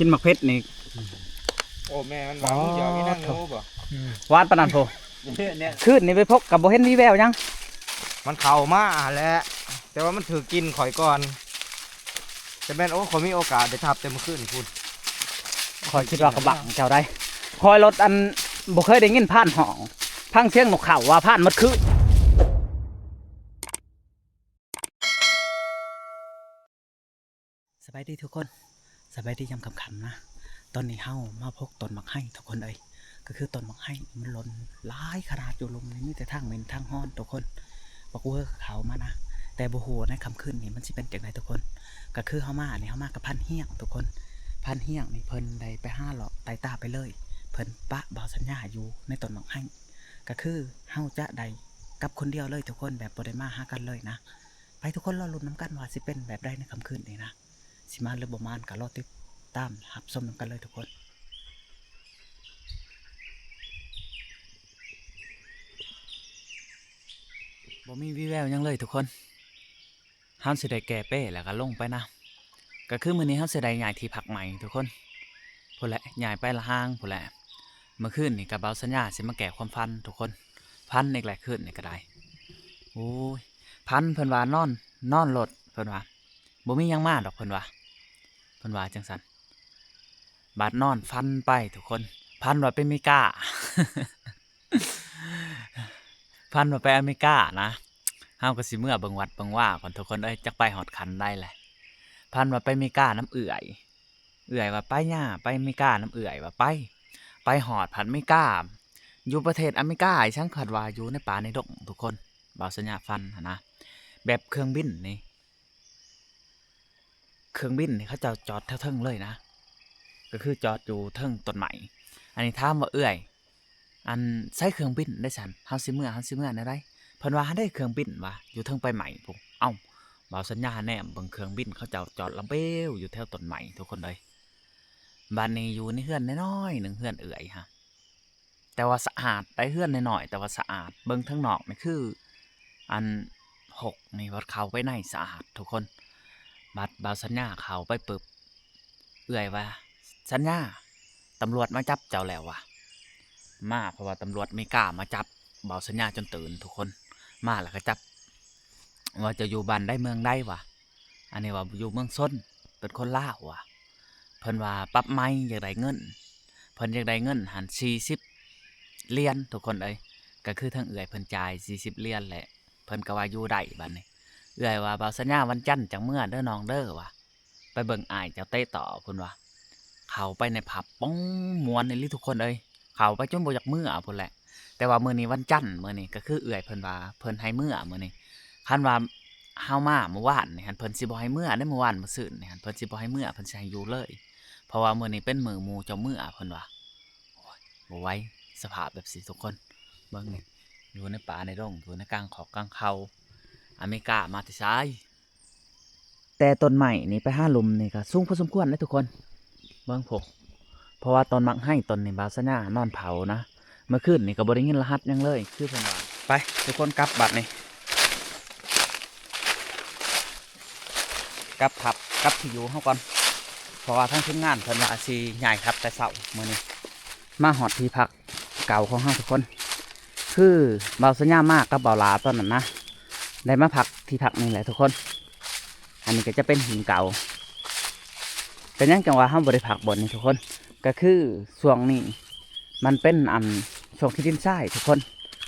กินหมักเผ็ดนี่โอ้แม่มันหวานเดี๋ยวนี่นั่งโง่บ่หวานปานนั้นโพคืนนี่ไปพกกับบ่เห็นมีแววยังมันเข่ามาแล้วแต่ว่ามันถือกินข่อยก่อนจะเป็นขอยมีโอกาสได้ทับเต็มขึ้นคุณคอยคิดว่ากระบังเจ้าได้คอยรถอันบ่เคยได้ยินผ่านห้องพังเสียงนกเขาว่าผ่านหมดคืนสบายดีทุกคนสบายดียามค่ำๆนะตอนนี้เฮามาพกต้นมักไห้ทุกคนเลยก็คือต้นมักไห้มันหล่นหลายขนาดอยู่ลมนี่มีแต่ทางเหม็นทางฮ้อนทุกคนบอกเวอร์เขามานะแต่บ่ฮู้ในค่ำคืนนี้มันสิเป็นจังไดทุกคนก็คือเฮามากับพันเฮี้ยงทุกคนพันเฮี้ยงนี่เพิ่นได้ไป5 เลาะไต่ตาไปเลยเพิ่นปะบ่าวสัญญาอยู่ในต้นมักไห้ก็คือเฮาจะได้กับคนเดียวเลยทุกคนแบบบ่ได้มาหากันเลยนะไปทุกคนรอลุ้นน้ำกันว่าสิเป็นแบบใดในค่ำคืนนี้นะสิมาหรือบ่มานก็รอติดตามรับชมน้ำกันเลยทุกคนบ่มีวี่แววยังเลยทุกคนห้ามสิได้แก่เป้แล้วก็ลงไปนะก็คือมื้อนี้ห้ามสิได้ย้ายที่พักใหม่ทุกคนพุ่นแหละย้ายไปละห้างพุ่นแหละเมื่อคืนนี่ก็เบาสัญญาสิมาแก่ความพันทุกคนพันอีกแหละคืนนี่ก็ได้โอ้ยพันเพิ่นว่านอนรถเพิ่นว่าบ่มีหยังมาดอกเพิ่นว่าจังซั่นบาดนอนฟันไปทุกคนพันว่าไปอเมริกา พันว่าไปอเมริกานะเฮาก็สิเมื่อเบิ่งวัดเบิ่งว่าก่อนทุกคนจักไปฮอดคันได้แหละพันว่าไปอเมริกาน้ำเอื่อยว่าไปย่าไปอเมริกาน้ำเอื่อยว่าไปฮอดพันอเมริกาอยู่ประเทศอเมริกาไอ้ช่างขัดว่าอยู่ในป่าในดงทุกคนบ่าวสัญญาฟันนะแบบเครื่องบินนี่เขาจะจอดแถวเทิงเลยนะก็คือจอดอยู่เทิงต้นไม้อันนี้ถามว่าเอื่อยอันใช้เครื่องบินได้สันเฮาสิเมื่อได้เพิ่นว่าได้เครื่องบินว่าอยู่เทิงไปใหม่พุ่นเอ้าบ่าวสัญญาแนมเบิ่งเครื่องบินเขาจะจอดลำเบ้วอยู่แถวต้นไม้ทุกคนเลยบ้านนี้อยู่ในเฮือนน้อยๆนึงเฮือนเอื่อยฮะแต่ว่าสะอาดได้เฮือนน้อยๆแต่ว่าสะอาดเบิ่งทั้งนอกนี่คืออัน6นี่วัดเขาไปในสะอาดทุกคนบัดบ่าวสัญญาเขาไปปึบเอื่อยว่าสัญญาตำรวจมาจับเจ้าแล้วว่ะมาเพราะว่าตำรวจไม่กล้ามาจับบ่าวสัญญาจนตื่นทุกคนมาแล้วก็จับว่าจะอยู่บ้านได้เมืองได้ว่ะอันนี้ว่าอยู่เมืองส้นเป็นคนลาวว่ะเพิ่นว่าปรับไม่อยากได้เงินเพิ่นอยากได้เงินหัน40 เหรียญทุกคนก็คือทั้งเอื่อยเพิ่นจ่าย40 เหรียญแหละเพิ่นก็ว่าอยู่ได้บัดนี้เอื่อยว่าบ่าวสัญญาวันจันทร์จังเมื่อเด้อน้องเด้อว่ะไปเบิ่งอ้ายเจ้าเต้ต่อเพิ่นว่าเข้าไปในผับป้องมวนนี่ทุกคนเข้าไปจนบ่อยากมื้อพุ่นแหละแต่ว่ามื้อนี้วันจันทร์มื้อนี้ก็คือเอื่อยเพิ่นว่าเพิ่นให้มื้อมื้อนี้คันว่าเฮามาเมื่อวานนี่หั่นเพิ่นสิบ่ให้มื้อได้เมื่อวานมื้อซื่นนี่หั่นเพิ่นสิบ่ให้มื้อเพิ่นสิให้อยู่เลยเพราะว่ามื้อนี้เป็นมื้อหมู่เจ้ามื้อเพิ่นว่าโอ้ยบ่ไหวสภาพแบบสิทุกคนเบิ่งนี่อยู่ในป่าในดงอยู่ในกลางขอกกลางเขาอเมริกามาแต่ซ้ายแต่ต้นใหม่นี่ไปหาหลุมนี่ก็สูงพอสมควรเลยทุกคนเบิ่งผมเพราะว่าต้นมักให้ต้นนี่บ่าวสัญญานอนเผานะเมื่อคืนนี่ก็บ่ได้ยินรหัสยังเลยคือเพิ่นว่าไปทุกคนกลับบัดนี่กลับทับกลับที่อยู่เฮาก่อนเพราะว่าทั้งทีมงานเพิ่นว่าสิย้ายครับแต่เช้ามื้อนี้มาฮอดที่พักเก่าของเฮาทุกคนคือบ่าวสัญญามากกับบ่าวลาตอนนั้นนะได้มาพักที่พักนี่แหละทุกคนอันนี้ก็จะเป็นหินเก่าเป็นยังจังว่าเฮาบ่ได้พักบนนี่ทุกคนก็คือช่วงนี้มันเป็นช่วงที่ดินทรายทุกคน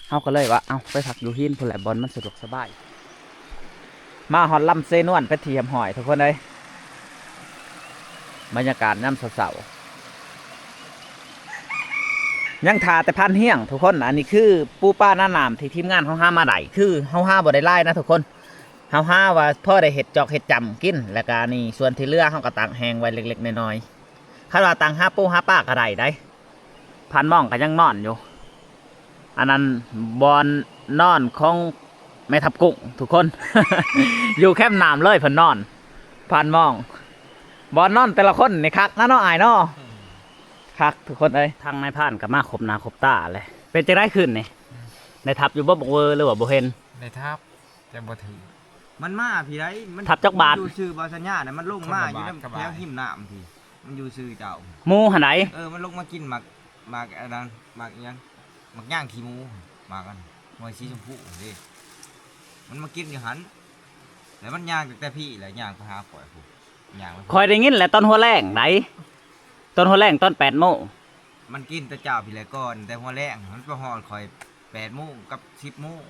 เฮาก็เลยว่าเอาไปพักอยู่หินพุ่นแหละบนมันสะดวกสบายมาฮอดลำเซนวนไปเทียมหอยทุกคนเลยบรรยากาศน้ำเสายังทาแต่พันเฮี้ยงทุกคนอันนี้คือปูป้าหน้าหนามที่ทีมงานเขาห้ามาได้คือเขาห้าบ่ได้ไล่นะทุกคนเขาห้าว่าพ่อได้เห็ดจอกเห็ดจำกินแล้วก็นี่ส่วนที่เหลือเขาก็ตังแหงไว้เล็กๆน้อยๆคาดว่าตังห้าปูห้าป้าก็ได้พันม่องก็ยังนอนอยู่อันนั้นบอลนอนของแม่ทับกุ้งทุกคน อยู่แคมป์น้ำเลยเพิ่นนอนพันม่องบอลนอนแต่ละคนนี่คักนะน้องอายเนาะคักทุกคนทางนายพานกับมาครบนาครบตาเลยเป็นจะได้ขึ้นนี่ในทับอยู่บ่บอกเวอร์หรือว่าบ่เห็นในทับจะบ่ถือมันมาพี่ไรมันทับจักบาทดูชื่อบ่าวสัญญาเนี่ยมันลงมาอยู่แถวหิมน้ำพี่ มันอยู่ซื่อเจ้า หมูหันไหน มันลงมากินหมักอันนั้นหมักอิหยังหมักย่างขี้หมูหมักกันหอยสีชมพูดิมันมากินอยู่หันแล้วมันย่างแต่พี่แหละย่างไปหาข่อยผู้ย่างไป คอยได้ยินแหละตอนหัวแรงไหนตอนหัวแรงตอน8 โมง มันกินแต่เจ้าพี่แหละก่อนแต่หัวแรงมันไปหอดข่อย8 โมงกับ10 โมง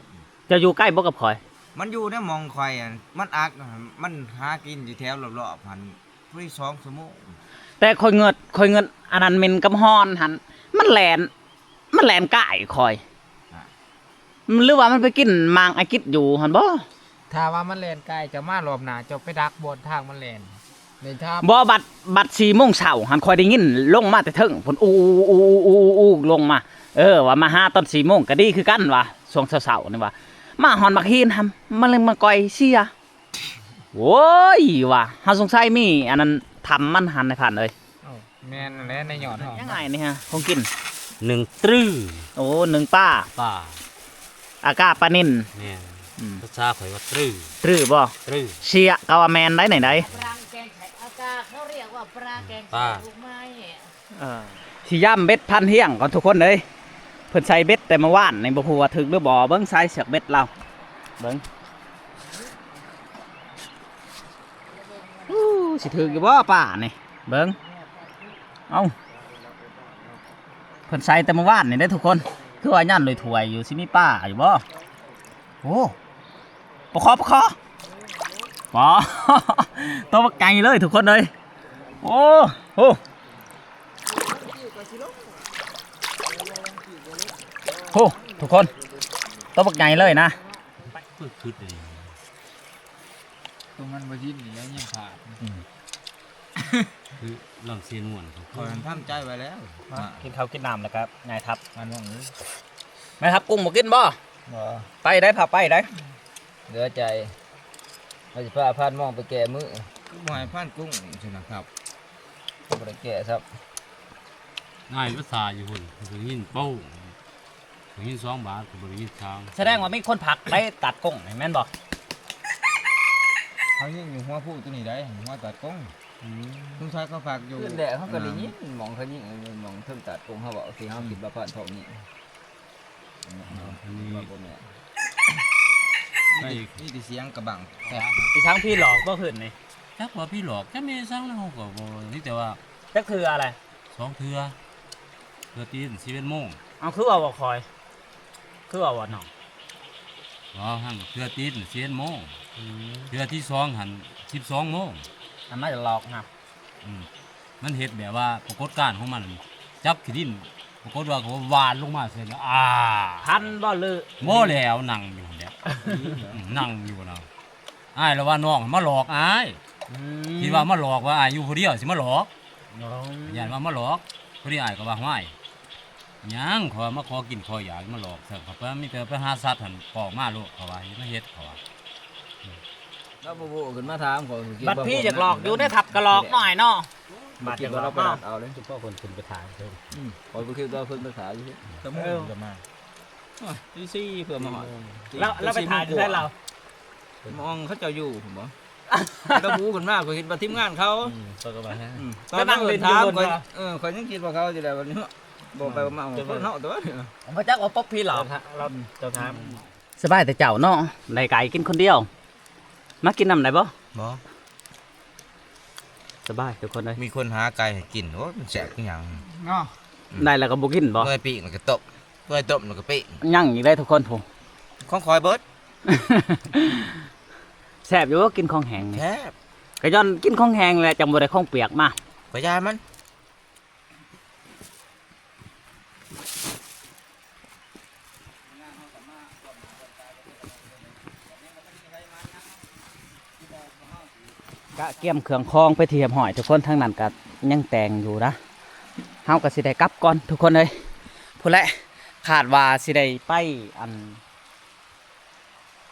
จะอยู่ใกล้บ่กับคอย มันอยู่ในหมองข่อยอะมันอักมันหากินอยู่แถวรอบๆหันพุ่น2 ชั่วโมง แต่คอยเงิดอันนั้นมินกับฮอนหันมันแลนใกล้คอยหรือว่ามันไปกินมางไอกิดอยู่หันบ่ ถ้าว่ามันแลนไกลจะมารอบหน้าจะไปดักบนทางมันแลนในถ้า บ่บัด4 โมงเช้าหันคอยได้ยินลงมาแต่เทิงพุ่นอู้ลงมาว่ามาหาตอน4 โมงก็ดีคือกันว่ะช่วงเช้าๆนี่ว่ามาฮอนมักฮีนทำมันเลยมาก่อยเสียโว้ยว่ะเฮาสงสัยมีอันนั้นทำมันหันในผ่านเลย เอ้าแม่นแหละในหยอดหอม ยังไงนี่ฮะคงกิน 1 ตรึ้ โอ้1 ป้า ป่า อากาปลานิน แม่น อืม ภาษาข่อยว่าตรึ้ ตรือบ่ ตรึ้ เชียกาวาแมนได้ไหน ปรางแกงไข่อากาเขาเรียกว่าปลาแกงไข่ลูกไม้ สิย่ำเบ็ดพันเฮียงก่อนทุกคนเลยเพิ่นใช้เบ็ดแต่เมื่อวานในบ่ฮู้ว่าถึกหรือบ่เบิ่งสายเสือกเบ็ดเราเบิ่งอู้สิถึกอยู่บ่ป้านี่เบิ่งเอ้าเพิ่นใส่แต่เมื่อวานนี่ได้อทุกคนคือว่าย่านเลยถวยอยู่สิมีป้าอยู่บ่โอ้ปะคอปอ ตัวบักไก่เลยทุกคนเลยโอ้โหโอ้ทุกคนตัวบักไก่เลยนะ คือคือเลย ตรงมันบ่ยินนี่แล้วยังขาด คือลำเสียนม่วนของ ข่อยมันทำใจไว้แล้ว กินข้าวกินน้ำแล้วครับนายทับ มันว่างนี้ นายทับกุ้งมากินบ่ บ่ ไปได้พาไปได้ เหลือใจเราจะพาพานมองไปแก่มือ หอยพันกุ้งใช่นะครับ บ่ได้แก่ครับ ง่ายภาษาอยู่หุ่นคือยินเป้าคือยิน2 บาทก็บ่ได้ยินทาง แสดงว่ามีคนผักไปตัดกุ้งแม่นบ่ เขายิงอยู่หัวผู้ตัวนี้ได้หัวตัดกุ้งลุงชายเขาฝากอยู่ ขึ้นแดดเขาก็ได้ยินมองเขายิงมองเทิงตัดกงเขาบอกสิเฮาคิดว่าพานทองนี่ อันนี้ ว่าบ่แม่น ได้ นี่ที่เสียงกระบัง อีช้างพี่หลอกบ่ขึ้นนี่ จักว่าพี่หลอกจักมีสั่งแล้วก็บ่นี่แต่ว่า จักคืออะไร 2 เทื่อตีน11 โมง เอาคือว่าบ่คอยคือว่าบ่น้อง อ๋อหั่นเทื่อตีน11 โมงเทื่อที่2หั่น12 โมง อันน่าจะหลอกครับ มันเฮ็ดแบบว่าปรากฏการณ์ของมันจับขี้ดินปรากฏว่าเขาวานลงมาเสร็จแล้วพันบ่ลือ บ่แล้วนั่งอยู่แล้วนั่งอยู่นะอ้ายแล้วว่าน้องมาหลอกอ้ายคิดว่ามาหลอกว่าอ้ายอยู่ผู้เดียวสิมาหลอกย่านว่ามาหลอกผู้ที่อ้ายก็ว่าห้วยหยังขอมาขอกินขออยากมาหลอกเถอะเขาไปมีแต่ไปหาสัตว์หั่นปอกมาโลกเขาว่ามาเฮ็ดเขาว่า แล้วบ่ขึ้นมาถามเขาคิด บัด ว่า พี่อยากหลอกอยู่ได้ทับก็หลอกหน่อยเนาะ บัดคิดว่าเราไปดักเอาเลย ทุกคนขึ้นไปถ่ายเพิ่น ขอยบ่คิดว่าเพิ่นไปขายอยู่ตะมูก็มาซี่เพื่อมาหอด แล้วไปถ่ายจะได้เรา มองเขาเจ้าอยู่ผมบ่ตะมูกันมากก็คิดว่าทีมงานเขา ก็ก็ว่าฮะ ตอนนั่งเล่นถามข่อยข่อยยังคิดว่าเขาสิได้วันนี้บ่ไปมาเอาคนเฮาตัว ผมพระเจ้าว่าป๊อปพี่หลอกเราเจ้าทามสบายแต่เจ้าเนาะในไก่กินคนเดียวมากินน้ำไหนบ่ บ่ สบายทุกคนเลย มีคนหาไก่ให้กินโอ้มันแสบขึ้นยัง เนาะ ได้แล้วก็บ่กินบ่ เมื่อยปีกแล้วก็ตบเมื่อยต้มแล้วก็ปีก ยั่งอีกได้ทุกคนผม ของคอยเบิด แซ่บอยู่ว่ากินของแห้งนี่ แคบ ก็ย้อนกินของแห้งแหละจังบ่ได้ของเปียกมา พยานมัน กะเกี่ยมเครื่องคองไปเทียมหอยทุกคนทั้งนั้นก็ยังแต่งอยู่นะเฮาก็สิได้กลับก่อนทุกคนเลยพูดแหละขาดว่าสิได้ไปอัน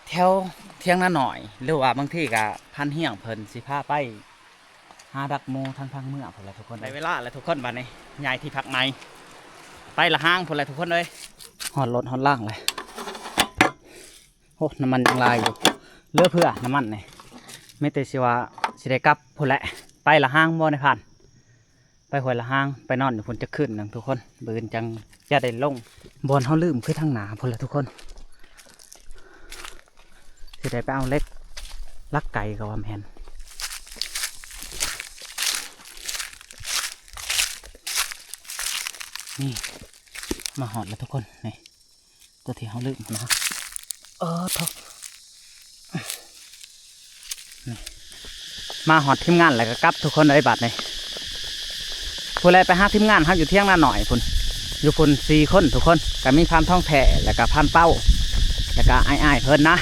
แถวเที่ยงนาหน่อยหรือว่าบางทีก็พันเฮียงเพิ่นสิพาไปหาดักหมูทางเมืองพุ่นแหละทุกคนได้เวลาแล้วทุกคนบัดนี้ย้ายที่พักใหม่ไปละห้างพุ่นแหละทุกคนเลยฮอดรถฮอดล่างเลยโอ้น้ำมันยังลายอยู่เหลือเพื่อน้ำมันนี่ไม่แต่สิว่าสิได้กลับพุ่นแหละไปละห้างบ่ได้ผ่าน ไปห้วยละห้างไปนอนอยู่พุ่นจะขึ้นนึงทุกคนบืนจังจะได้ลงบอนเฮาลืมคือทางหนาพุ่นละทุกคนสิได้ไปเอาเล็กลักไก่กับว่าแม่นนี่มาหอดแล้วทุกคนนี่ตัวที่เฮาลืมนะท็อปนี่มาหอดทีมงานแล้วก็กลับทุกคนได้บัตรนี่ผู้ใดไปหาทีมงานเขาอยู่เที่ยงหน้าหน่อยพุ่นอยู่พุ่น4 คนทุกคนก็มีพันท่องแท้แล้วก็พันเป้าแล้วก็อ้ายๆเพิ่นนะ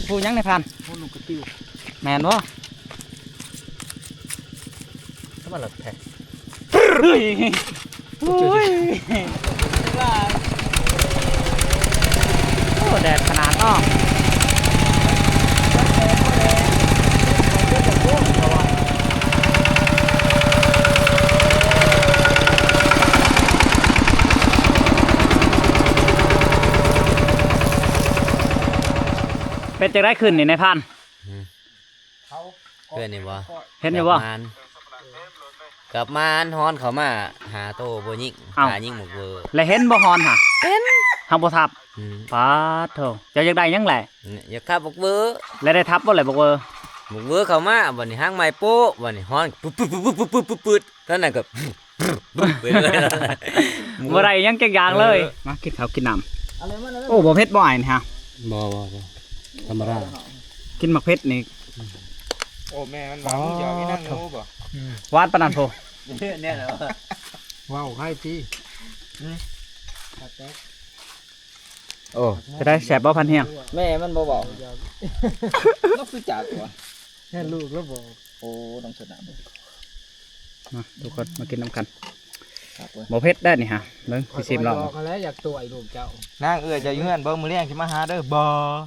ผู้ยังในพัน ผู้ลูกกระติ้ว แมนวะทำไมหลับแท้โอ้แดดขนาดเนาะเป็นจะได้ขึ้นนี่ในพัน เพื่อนนี่บ่ เห็นอยู่บ่ กลับมาอันฮ้อนเขามาหาโตบ่ยิง เอ้า หายิงหมกเวอร์ และเห็นบ่ฮอนค่ะเห็นทำบ่ทับ อืม ปาดโถเจะอยากได้หยังแหละ อย่าขับหมกเวอร์ และได้ทับบ่แหละบอกว่า หมกเวอร์เขามาบัดนี้หางไม้โป๊ะบัดนี้ฮ้อนปึ๊บปึ๊บปึ๊บปึ๊บปึ๊บปึ๊บปึ๊บตอนนั้นก็ไปเลย บ่ได้หยังจักอย่างเลยมากินข้าวกินน้ำโอ้บ่เผ็ดบ่อ้ายนี่ฮะ บ่ธรรมดา กินมักเผ็ดนี่ โอ้แม่มันหวังจะเอาไปนั่งงูบ่ หวานปานนั้นโพ เนี่ยเหรอ ว้าวให้พี่ โอ้จะได้แซ่บบ่พันเฮียง แม่มันบ่บอกนกคือจากตัว แค่ลูกแล้วบ่ โอ้ต้องสนาม มาทุกคนมากินน้ำกัน ครับเว้ย บ่เผ็ดได้นี่ฮะเบิ่งพี่ซิมลอง กันแล้วอยากตัวไอ้ลูกเจ้านางจะอยู่เฮือนเบิ่งมื้อแรงสิมาหาเด้อบ่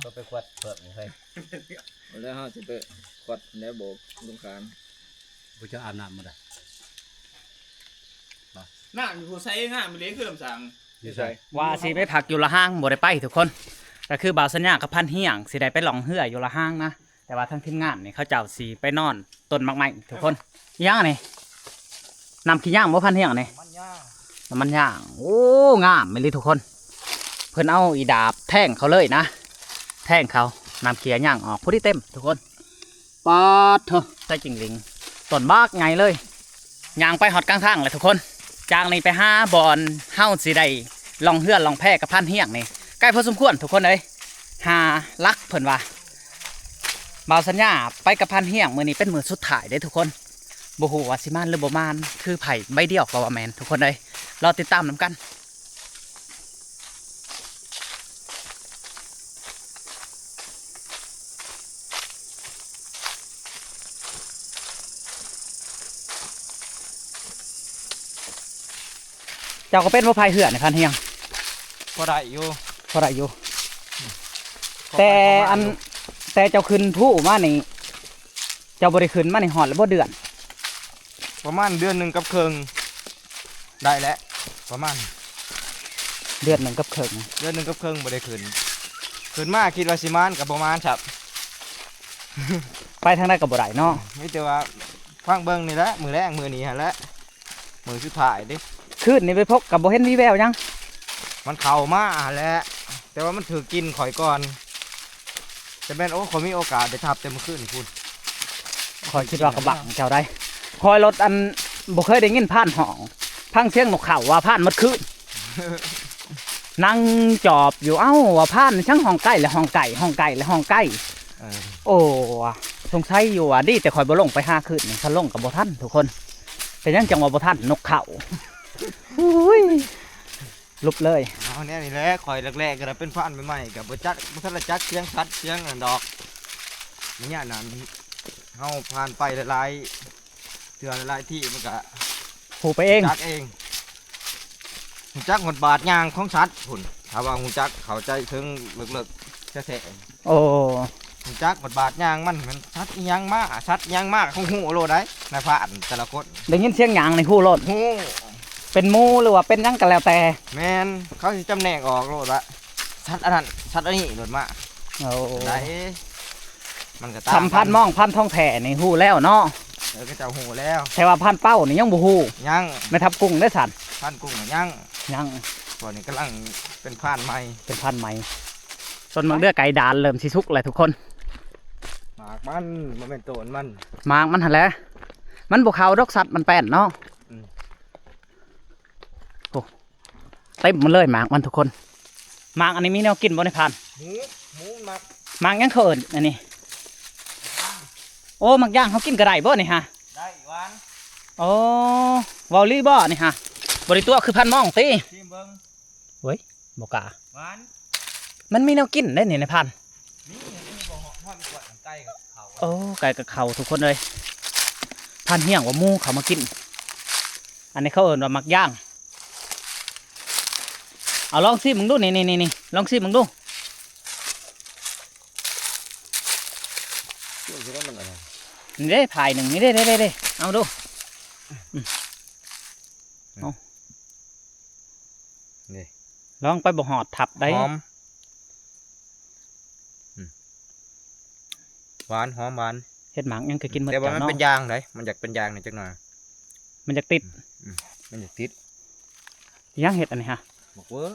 ก็ไปควัดเปิดให้ แล้วเฮาสิไปกดแล้วโบกลุงคาน บ่จะอาบน้ำมาได้ น้าอยู่ผู้ใช้งานมื้อนี้คือลำสั่ง อยู่ใส่ ว่าสิไปพักอยู่ละห้างบ่ได้ไปทุกคนก็คือบ่าวสัญญากับพันเฮียงสิได้ไปหลองเหืออยู่ละห้างนะแต่ว่าทั้งทีมงานนี่เขาเจ้าสิไปนอนต้นมักไม้ทุกคนย่างนี่นำขี้ย่างบ่พันเฮียงนี่ มันยาก น้ำมันย่างโอ้งามไม่เลยทุกคน เพิ่นเอาอีดาบแท่งเขาเลยนะ แท่งเขานำเขียย่างออกพอดีเต็มทุกคนปาดเถอะใส่จริงลิงต้นบากไงเลยย่างไปหอดกลางทางเลยทุกคนจางนี่ไปหาบอนเฮ้าสิได้ลองเฮือนลองแพร่กับพันเฮียงนี่ใกล้พอสมควรทุกคนเลยหาลักเพิ่นว่าบ่าวสัญญาไปกับพันเฮียงมื้อนี้เป็นมื้อสุดท้ายเด้ทุกคนบ่ฮู้ว่าสิมานหรือบ่มานคือไผใบเดียวก็ว่าแม่นทุกคนเลยรอติดตามนำกันเจ้าก็เป็นผู้พายเหือในพันเฮียง พอได้อยู่ พอได้อยู่แต่อันแต่เจ้าขึ้นผู้มานี่เจ้าบริขึ้นมาในหอดแล้วบ่เดือน ประมาณเดือนหนึงกับครึ่งได้แล้วประมาณ เดือนหนึ่งกับเคิง เดือนหนึงกับครึ่งบ่ได้ขึ้นมาคิดว่าสิมานกับประมาณครับ ไปทางใดกับบ่ได้เนาะ มีแต่ว่าฟังเบิ่งนี่แหละมื้อแรกมื้อนี้หั่นแหละมื้อสุดท้ายเด้ คืนนี่ไปพบกับบ่เห็นวีแววหยัง มันเข้ามาหั่นแหละแต่ว่ามันถือกินข่อยก่อนจะเป็นโอ้ข่อยมีโอกาสได้ทับเต็มอคืนนี่คุณ คอยคิดว่ากระบังเจ้าได้คอยรถอันบ่เคยได้ยินผ่านห้องพังเสียงนกเขาว่าผ่านหมดคืน นั่งจอบอยู่เอ้าว่าผ่านช่างห้องใกล้และห้องไก่ห้องไก่และห้องใกล้ เออ โอ้ว่ะสงสัยอยู่อ่ะดีแต่คอยบ่ลงไป5คืนนี่ถ้าลงกับบ่ทันทุกคนเป็นยังจังว่าบ่ทันนกเขาอุ้ยลุกเลย เอาเนี่ยนี่แหละข่อยแรกๆก็ได้เป็นพันใหม่ๆกับบ่จักบ่ทันละจักเสียงชัดเสียงอันดอกมันเนี่ยนั่นเฮาผ่านไปหลายๆเทื่อหลายๆที่มันก็ ผูไปเอง จักเองหูจักหมดบาทยางของชัดพุ่นถ้าว่าหูจักเข้าใจถึงลึกๆแท้ โอ้ ๆหูจักหมดบาทยางมันชัดอีหยังมากชัดอีหยังมากของหูโลได้นายพรานแต่ละคน ได้ยินเสียงหยางในคู่รถ หู เป็นหมูหรือว่าเป็นหยังกันแล้วแต่ แมนเขาสิจำแนกออกโลดละชัดอันนั้นชัดอันนี้โลดมา โอ้ ได้มันก็ตาม สัมพันธ์มองพันธ์ท่องแผ่ในหูแล้วเนาะ ก็เจ้าหูแล้ว แต่ว่าพันเป้านี่ยังบ่ฮู้ ยัง ไม่ทับกุ้งได้สั่น พันกุ้งน่ะยัง ยัง ตัวนี้กำลังเป็นผ่านใหม่ เป็นพันใหม่ต้นมังเดือไก่ดานเริ่มสิสุกแล้วทุกคน หมากมันเป็นตัวมัน หมากมันหั่นแหละมันบ่เข้าดอกสัตว์มันแป้นเนาะ อืม โอ้เต็มมันเลยหมากมันทุกคนหมากอันนี้มีแนวกินบ่ในพัน หมูหมัก หมากยังเขินอันนี้โอ้หมักย่างเขากินกระไดบ่นี่ฮะ ได้หวาน โอ้วอลลี่บ่นี่ฮะบริตัวคือพันมองตี ชิมเบิ้ง บ่กล้า หวาน มันมีแนวกินได้นี่ในพัน นี่บ่ฮ้อนกว่าไก่กับเขา โอ้ไก่กับเขาทุกคนเลยพันเหี้ยงว่าหมูเขามากิน อันนี้เขาเอิ้นว่าหมักย่างเอาลองซิมึงดูนี่ลองซิมึงดู ช่วยได้มันอะไร นี่ได้ภายหนึ่งนี่ได้เอาดู นี่ ลองไปบ่หอดทับได้ หอมหวานหอมหวาน เฮ็ดหมักยังเคยกินหมด แต่ว่า จัง มัน เนาะ เป็นยางเลยมันอยากเป็นยางหน่อยจักหน่อย มันจะติด มันอยากติด ย่างเห็ดอันนี้ฮะ บอกเว้อ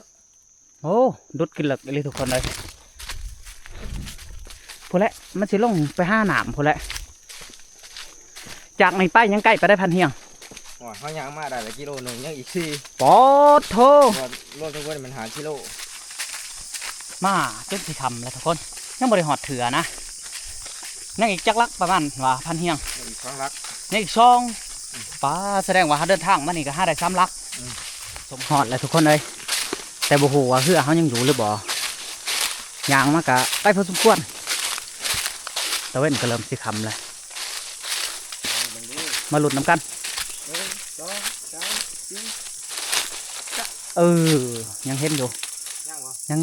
โอ้ดุดกินเหลือกเลยทุกคนเลยพูดแล้วมันสิลงไปห้าหนามพูดแล้วจากในป้ายยังใกล้ไปได้พันเฮียง ว่าเขายางมาได้ละกิโลหนึ่งยังอีก4 ปอดโท รวมทั้งหมดมันหากิโล มาจนสิคำแล้วทุกคนยังบริหอดเถื่อนะยังอีกจักลักประมาณว่าพันเฮียง อีกครั้งรัก ยังอีกช่องป้าแสดงว่าเขาเดินทางมานี่ก็ห้าได้3 ลักสมหอดแล้วทุกคนเลยแต่บ่ฮู้ว่าเฮือเขายังอยู่หรือบ่ยางมากะใกล้พอสมควรตะเว้นก็เริ่มสิคำเลยมาหลุดน้ำกัน ยังเห็นอยู่ ย่างวะ ยัง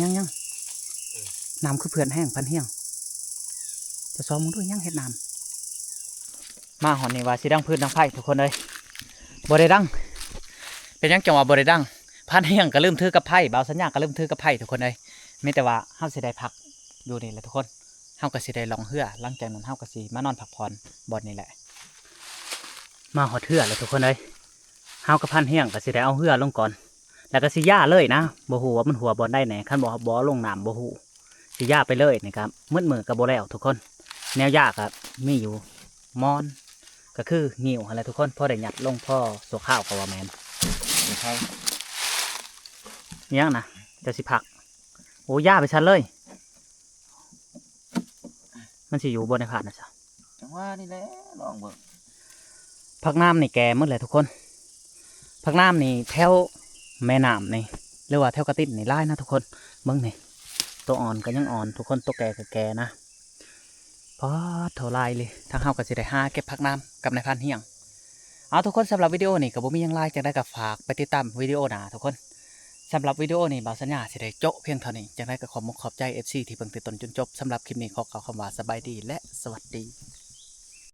น้ำคือเพื่อนแห้งพันเฮียงจะซ้อมมึงด้วยยังเห็ดน้ำมาหอนนี่ว่าสิดังพื้นดังไผ่ทุกคนเลยบ่ได้ดังเป็นยังจังหวะบ่ได้ดังพันเฮียงก็ลืมถือกับไผ่บ่าวสัญญาก็ลืมถือกับไผ่ทุกคนเลยมีแต่ว่าเฮาสิได้พักอยู่นี่แหละทุกคนเฮาก็สิได้ลองเหือหลังจากนั้นเฮาก็สิมานอนพักผ่อนบ่อนนี่แหละมาหอดเหือเลยทุกคนเลยเฮากับพันเฮียงก็สิได้เอาเหือลงก่อนแล้วก็สิย่าเลยนะบ่ฮู้ว่ามันหัวบอลได้ไหนคันบ่ลงน้ำบ่ฮู้สิย่าไปเลยนี่ครับมืดกับบ่แล้วทุกคนแนวยากครับมีอยู่มอนก็คืองิ้วอะไรทุกคนพอได้หยัดลงพ่อโซข้าวกับว่าแมน นะครับ ยังนะจะสิผักโอ้ย่าไปชันเลย มันสิอยู่บนในผาดนะจ๊ะ จังว่านี่แหละลองเบิ่ง ผักน้ำนี่แก่หมดเลยทุกคนผักน้ำนี่แถวแม่น้ำนี่หรือว่าแถวกระติดนี่ไล่นะทุกคนเบิ่งนี่ตัวอ่อนก็ยังอ่อนทุกคนตัวแก่ก็แก่นะพอเท่าไรเลยทางเฮาก็สิได้5เก็บผักน้ำกับนายพันเฮียงเอาทุกคนสำหรับวิดีโอนี่ก็บ่มีหยังไลน์จังได้ก็ฝากไปติดตามวิดีโอหน้าทุกคนสำหรับวิดีโอนี้บ่าวสัญญาสิได้โจ๊ะเพียงเท่านี้จังได้ก็ขอบใจ FC ที่เบิ่งติดตนจนจบสำหรับคลิปนี้ขอกล่าวคำว่าสบายดีและสวัสดี